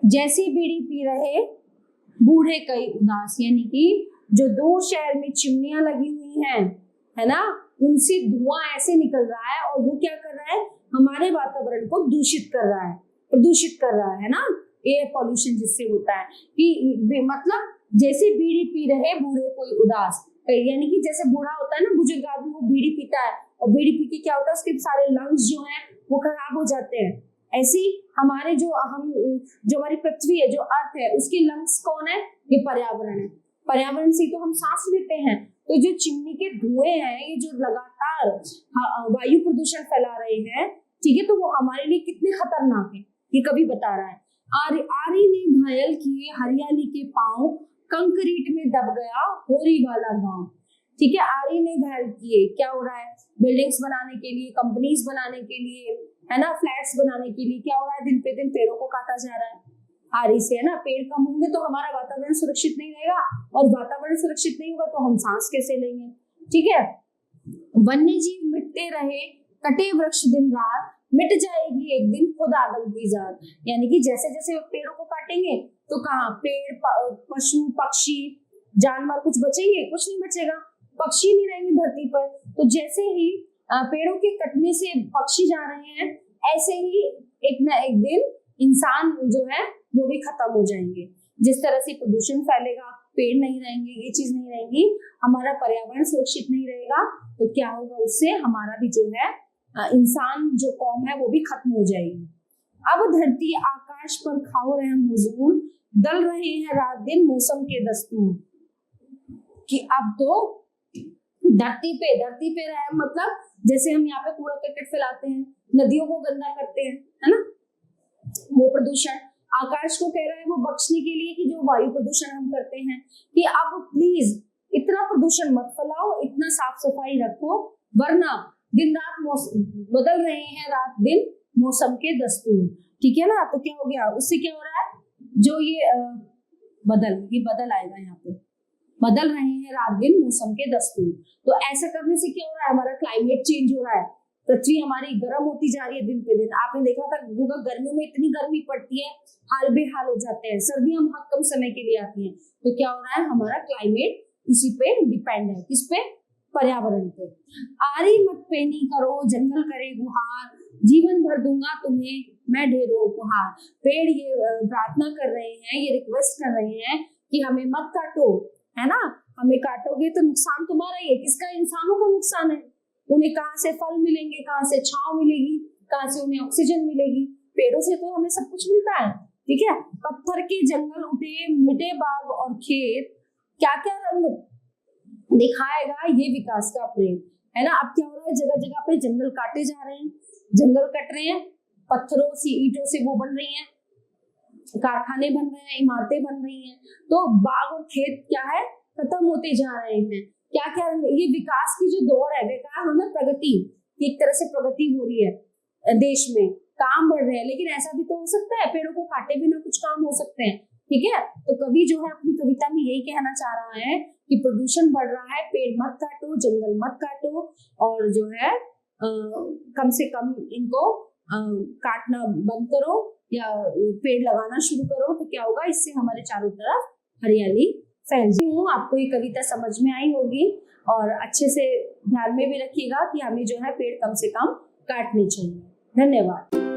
जैसे बीड़ी पी रहे बूढ़े कई उदास, यानी कि जो दूर शहर में चिमनियां लगी हुई हैं, है ना, उनसे धुआं ऐसे निकल रहा है और वो क्या कर रहा है, हमारे वातावरण को दूषित कर रहा है, प्रदूषित कर रहा है ना, एयर पॉल्यूशन जिससे होता है कि मतलब जैसे बीड़ी पी रहे बूढ़े कोई उदास, यानी कि जैसे बूढ़ा होता है ना, बुजुर्ग आदमी, वो बीड़ी पीता है और बीड़ी पी के क्या होता है, उसके सारे लंग्स जो हैं वो खराब हो जाते हैं। ऐसे ही हमारे जो हमारी पृथ्वी है, जो अर्थ है, उसके लंग्स कौन है, ये पर्यावरण है। पर्यावरण से तो हम सांस लेते हैं। तो जो चिमनी के धुएं हैं, ये जो लगातार वायु प्रदूषण फैला रहे हैं, ठीक है, तो वो हमारे लिए कितने खतरनाक है, ये कभी बता रहा है। आरी ने घायल किए हरियाली के पांव, कंक्रीट में दब गया होरी वाला गांव। ठीक है, आरी ने घायल किए, क्या हो रहा है, बिल्डिंग्स बनाने के लिए, कंपनीज बनाने के लिए, है ना, फ्लैट्स बनाने के लिए क्या हो रहा है, दिन पे दिन पेड़ों को काटा जा रहा है आरी से, है ना। पेड़ कम होंगे तो हमारा वातावरण सुरक्षित नहीं रहेगा, और वातावरण सुरक्षित नहीं होगा तो हम सांस कैसे लेंगे। ठीक है, वन्य जीव मिटते रहे, कटे वृक्ष दिन रात, मिट जाएगी एक दिन खुद आदम की जात। यानी कि जैसे जैसे पेड़ों को काटेंगे तो कहाँ पेड़, पशु, पक्षी, जानवर कुछ बचेंगे, कुछ नहीं बचेगा, पक्षी नहीं रहेंगे धरती पर। तो जैसे ही पेड़ों के कटने से पक्षी जा रहे हैं, ऐसे ही एक ना एक दिन इंसान जो है वो भी खत्म हो जाएंगे। जिस तरह से प्रदूषण फैलेगा, पेड़ नहीं रहेंगे, ये चीज नहीं रहेंगी, हमारा पर्यावरण सुरक्षित नहीं रहेगा, तो क्या होगा, उससे हमारा भी जो है इंसान जो कौम है वो भी खत्म हो जाएगी। अब धरती आकाश पर खाओ रहम हुजूर, दल रहे हैं रात दिन मौसम के दस्तूर। कि अब तो धरती पे रहम, मतलब जैसे हम यहाँ पे कूड़ा करकट फैलाते हैं, नदियों को गंदा करते हैं, है ना, वो प्रदूषण आकाश को कह रहा है वो बख्शने के लिए कि जो वायु प्रदूषण हम करते हैं, कि अब प्लीज इतना प्रदूषण मत फैलाओ, इतना साफ सफाई रखो, वरना दिन रात बदल रहे हैं रात दिन मौसम के दस्तूर। ठीक है ना, तो क्या हो गया, उससे क्या हो रहा है, जो ये बदल आएगा, यहाँ पे बदल रहे हैं रात दिन मौसम के दस्तूर। तो ऐसा करने से क्या हो रहा है, हमारा क्लाइमेट चेंज हो रहा है, पृथ्वी हमारी गर्म होती जा रही है दिन पे दिन। आपने देखा था गर्मियों में इतनी गर्मी पड़ती है, हाल बेहाल हो जाते हैं, सर्दियां बहुत कम समय के लिए आती हैं। तो क्या हो रहा है, हमारा क्लाइमेट इसी पे डिपेंड है, किस पे, पर्यावरण पे। आरी मत पेनी करो, जंगल करे गुहार, जीवन भर दूंगा तुम्हें मैं ढेरों उपहार। पेड़ ये प्रार्थना कर रहे हैं, ये रिक्वेस्ट कर रहे हैं कि हमें मत काटो, है ना, हमें काटोगे तो नुकसान तुम्हारा ही है। किसका, इंसानों का नुकसान है। उन्हें कहाँ से फल मिलेंगे, कहाँ से छांव मिलेगी, कहाँ से उन्हें ऑक्सीजन मिलेगी, पेड़ों से तो हमें सब कुछ मिलता है। ठीक है, पत्थर के जंगल उठे, मिटे बाग और खेत, क्या क्या रंग दिखाएगा ये विकास का प्रेम, है ना। अब क्या हो रहा है, जगह जगह पे जंगल काटे जा रहे हैं, जंगल कट रहे हैं, पत्थरों से, ईंटों से वो बन रही हैं, कारखाने बन रहे हैं, इमारतें बन रही हैं, तो बाग और खेत क्या है, खत्म होते जा रहे हैं। क्या क्या, ये विकास की जो दौड़ है, विकास मतलब प्रगति, एक तरह से प्रगति हो रही है देश में, काम बढ़ रहे हैं, लेकिन ऐसा भी तो हो सकता है पेड़ों को काटे बिना कुछ काम हो सकते हैं। ठीक है, तो कवि जो है अपनी कविता में यही कहना चाह रहा है कि प्रदूषण बढ़ रहा है, पेड़ मत काटो, जंगल मत काटो, और जो है कम से कम इनको काटना बंद करो या पेड़ लगाना शुरू करो। तो क्या होगा, इससे हमारे चारों तरफ हरियाली फैलती हूँ। आपको ये कविता समझ में आई होगी, और अच्छे से ध्यान में भी रखिएगा कि हमें जो है पेड़ कम से कम काटने चाहिए। धन्यवाद।